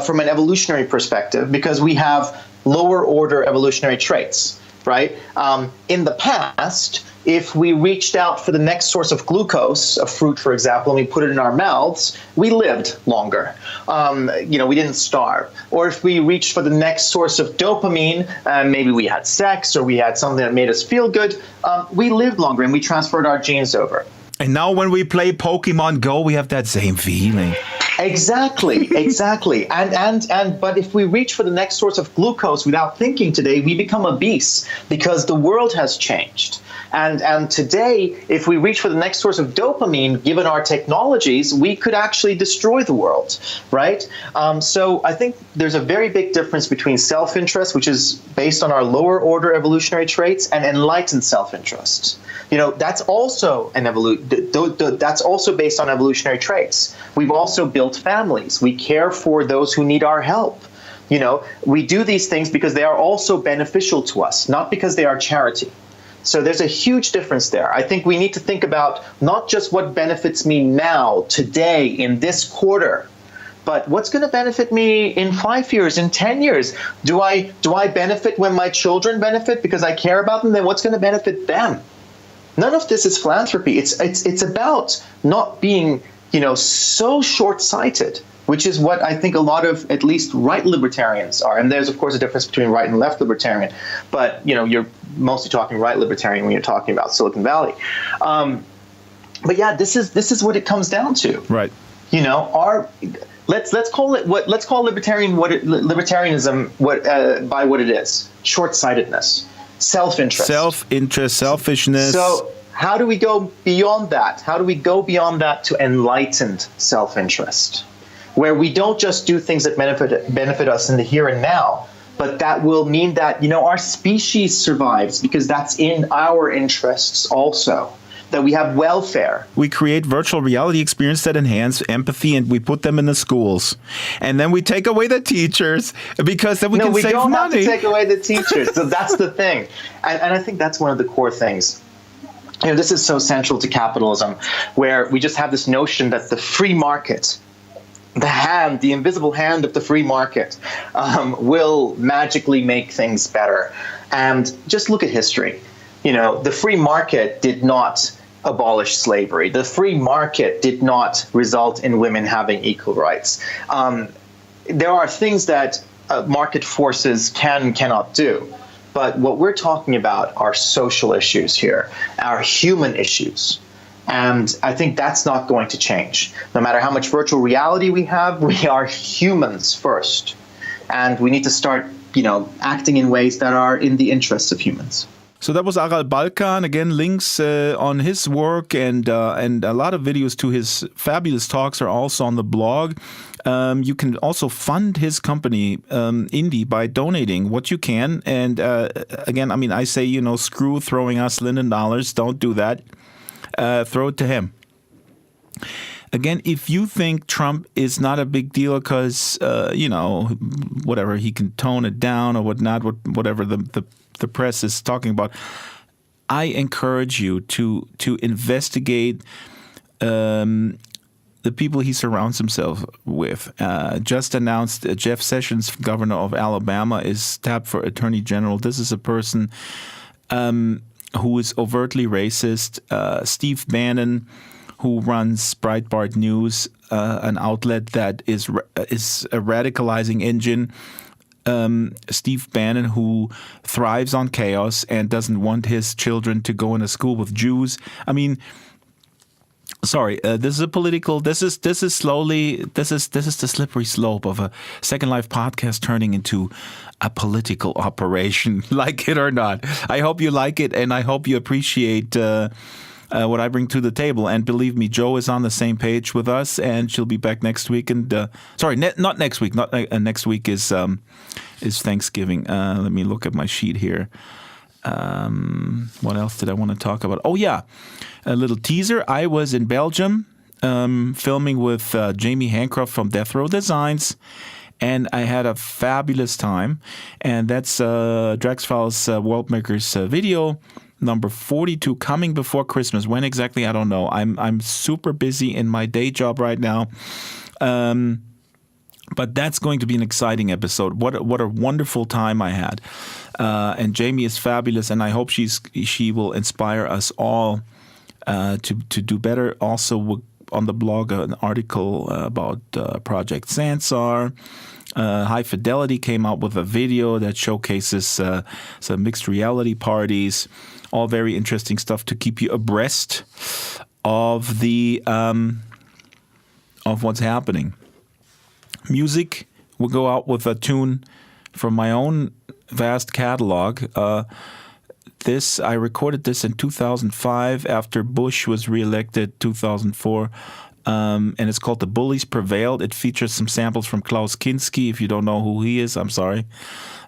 from an evolutionary perspective, because we have lower order evolutionary traits, right? In the past, if we reached out for the next source of glucose, a fruit, for example, and we put it in our mouths, we lived longer. We didn't starve. Or if we reached for the next source of dopamine, maybe we had sex or we had something that made us feel good, we lived longer and we transferred our genes over. And now when we play Pokemon Go, we have that same feeling. Exactly. But if we reach for the next source of glucose without thinking today, we become obese because the world has changed. And today, if we reach for the next source of dopamine, given our technologies, we could actually destroy the world, right? So I think there's a very big difference between self-interest, which is based on our lower order evolutionary traits, and enlightened self-interest. That's also that's also based on evolutionary traits. We've also built families. We care for those who need our help. We do these things because they are also beneficial to us, not because they are charity. So there's a huge difference there. I think we need to think about not just what benefits me now, today, in this quarter, but what's going to benefit me in 5 years, in 10 years? Do I benefit when my children benefit because I care about them? Then what's going to benefit them? None of this is philanthropy. It's about not being, so short-sighted, which is what I think a lot of at least right libertarians are. And there's, of course, a difference between right and left libertarian. But, you're mostly talking right libertarian when you're talking about Silicon Valley. But yeah, this is what it comes down to. Right. Let's call libertarianism by what it is: short-sightedness, self-interest, selfishness. So how do we go beyond that? How do we go beyond that to enlightened self-interest, where we don't just do things that benefit us in the here and now, but that will mean that our species survives because that's in our interests also. that we have welfare. We create virtual reality experience that enhance empathy, and we put them in the schools. And then we take away the teachers because then we can save money. No, we don't have to take away the teachers. So that's the thing. And I think that's one of the core things. This is so central to capitalism, where we just have this notion that the free market, the invisible hand of the free market, will magically make things better. And just look at history. The free market did not abolish slavery. The free market did not result in women having equal rights. There are things that market forces cannot do. But what we're talking about are social issues here, are human issues. And I think that's not going to change. No matter how much virtual reality we have, we are humans first. And we need to start, acting in ways that are in the interests of humans. So that was Aral Balkan. Again, links on his work and a lot of videos to his fabulous talks are also on the blog. You can also fund his company, Indie, by donating what you can. And again, I say, screw throwing us Linden dollars. Don't do that. Throw it to him. Again, if you think Trump is not a big deal because, whatever, he can tone it down or whatnot, whatever the press is talking about, I encourage you to investigate the people he surrounds himself with. Just announced Jeff Sessions, governor of Alabama, is tapped for attorney general. This is a person who is overtly racist. Steve Bannon, who runs Breitbart News, an outlet that is a radicalizing engine. Steve Bannon, who thrives on chaos and doesn't want his children to go in a school with Jews. This is a political. This is the slippery slope of a Second Life podcast turning into a political operation, like it or not. I hope you like it, and I hope you appreciate what I bring to the table. And believe me, Jo is on the same page with us, and she'll be back next week. And not next week. Next week is Thanksgiving. Let me look at my sheet here. What else did I want to talk about? Oh yeah, a little teaser. I was in Belgium filming with Jamie Hancroft from Death Row Designs, and I had a fabulous time. And that's Drax Files Worldmakers video number 42, coming before Christmas. When exactly, I don't know. I'm super busy in my day job right now. But that's going to be an exciting episode. What a wonderful time I had. And Jamie is fabulous, and I hope she will inspire us all to do better. Also on the blog, an article about Project Sansar. High Fidelity came out with a video that showcases some mixed reality parties. All very interesting stuff to keep you abreast of the of what's happening. Music, we'll go out with a tune from my own vast catalog. I recorded this in 2005 after Bush was reelected, 2004. And it's called The Bullies Prevailed. It features some samples from Klaus Kinski. If you don't know who he is, I'm sorry.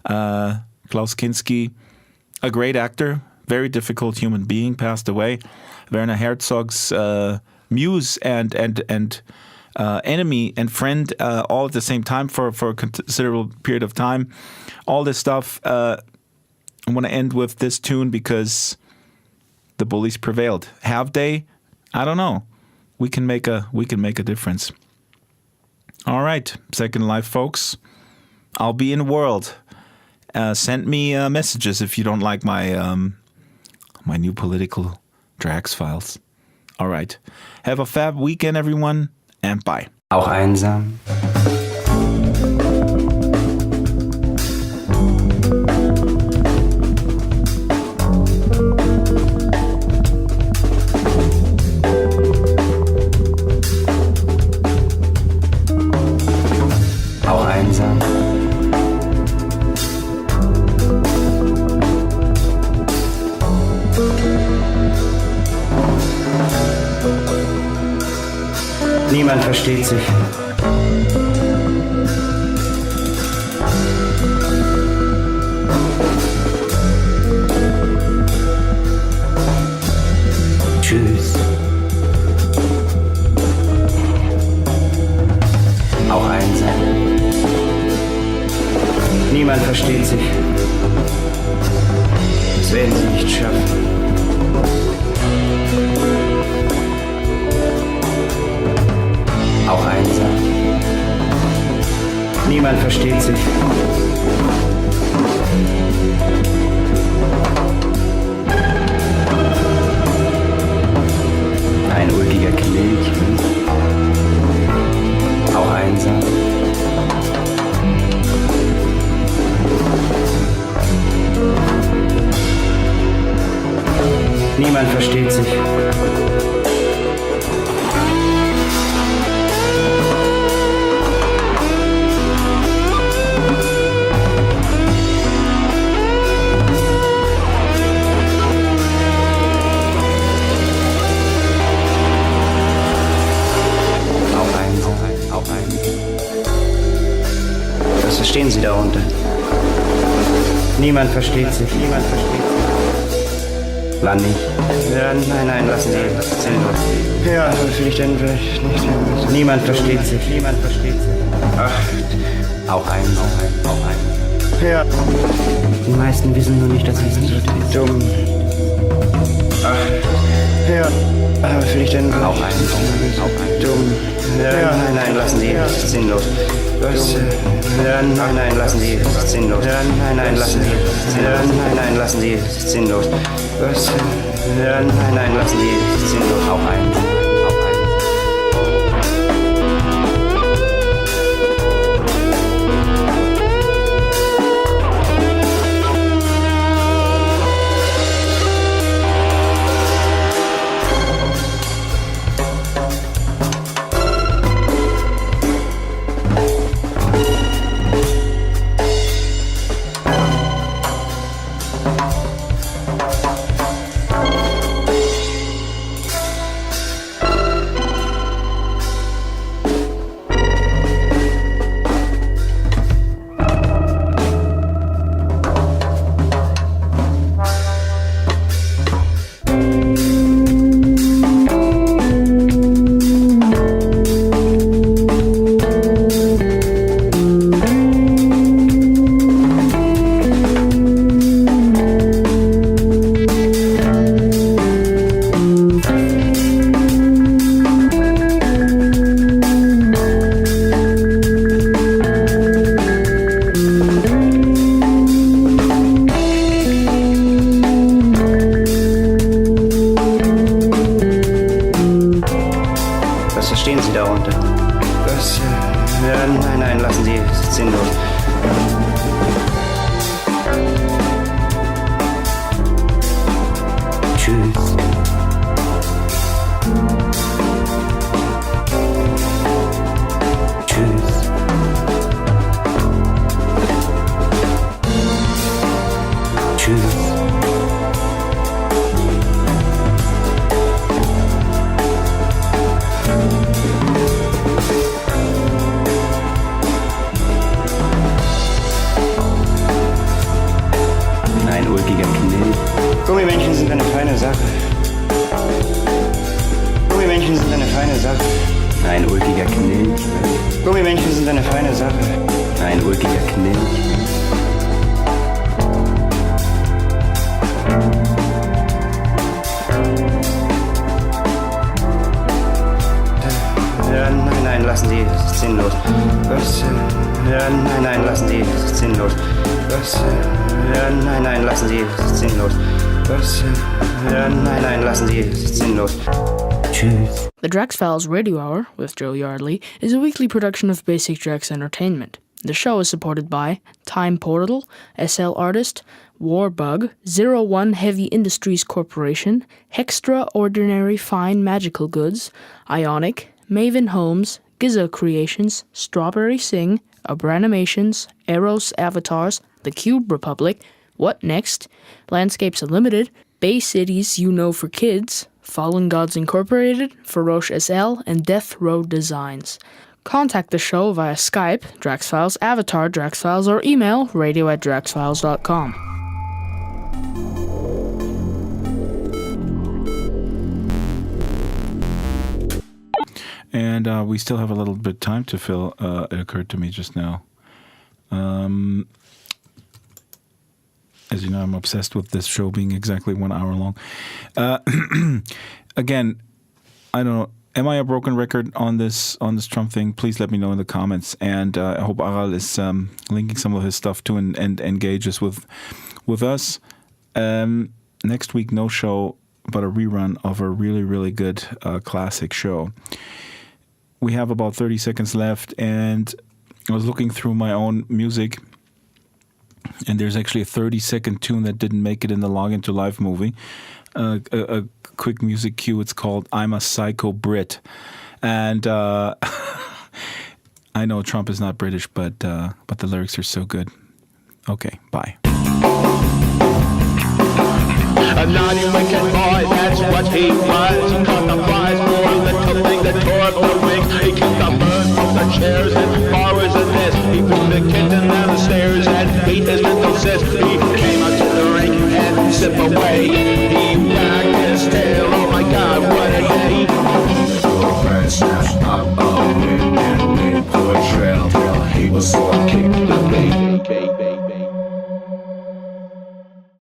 Klaus Kinski, a great actor, very difficult human being, passed away. Werner Herzog's muse and enemy and friend all at the same time for a considerable period of time. All this stuff. I want to end with this tune because the bullies prevailed. Have they? I don't know. We can make a difference. All right, Second Life folks. I'll be in world. Send me messages if you don't like my my new political Drax files. All right. Have a fab weekend, everyone. And bye. Auch einsam. Auch einsam. Niemand versteht sich. Tschüss. versteht sich. Ein ulkiger Knilch, auch einsam. Niemand versteht sich. Was verstehen Sie darunter? Niemand versteht sich. Niemand versteht sich. Wann nicht? Ja, nein, lassen Sie. Sinnlos. Ja, was will ich denn vielleicht nicht? Niemand versteht sich. Niemand versteht sich. Ach, auch einsam. Auch einsam. Ja. Die meisten wissen nur nicht, dass sie es nicht dumm. Ach, ja. Was will ich denn auch einsam? Auch dumm. Ja, nein, lassen Sie. Sinnlos. Was? Ja, nein, lassen Sie. Sinnlos. Ja, nein, lassen Sie. Ja, nein, lassen Sie. Sinnlos. Was? Ja, nein, lassen Sie. Sinnlos. Auch eins. Auch eins. Gummimännchen sind eine feine Sache. Gummimännchen sind eine feine Sache. Ein ulkiger Knilch. Gummimännchen sind eine feine Sache. Ein ulkiger Knilch. Ja, nein, lassen Sie, es ist sinnlos. Was? Ja, nein, lassen Sie, es ist sinnlos. Was? Ja, nein, lassen Sie, es ist sinnlos. Was? Ja, nein, lassen Sie, es ist sinnlos. Tschüss. The Drax Files Radio Hour with Joe Yardley is a weekly production of Basic Drax Entertainment. The show is supported by Time Portal, SL Artist, Warbug, 01 Heavy Industries Corporation, Hextraordinary Fine Magical Goods, Ionic, Maven Homes, Gizzo Creations, Strawberry Sing, Abranimations, Eros Avatars, The Cube Republic, What Next, Landscapes Unlimited, Bay Cities You Know for Kids, Fallen Gods Incorporated, Feroce SL, and Death Row Designs. Contact the show via Skype, DraxFiles, Avatar, DraxFiles, or email radio@draxfiles.com. And we still have a little bit of time to fill. It occurred to me just now. As you know, I'm obsessed with this show being exactly 1 hour long. Again, I don't know. Am I a broken record on this Trump thing? Please let me know in the comments. And I hope Aral is linking some of his stuff too and engages with us. Next week, no show, but a rerun of a really, really good classic show. We have about 30 seconds left, and I was looking through my own music, and there's actually a 30-second tune that didn't make it in the Login to Life movie. A quick music cue. It's called "I'm a Psycho Brit," and I know Trump is not British, but the lyrics are so good. Okay, bye. A naughty wicked boy, that's what he was. Caught the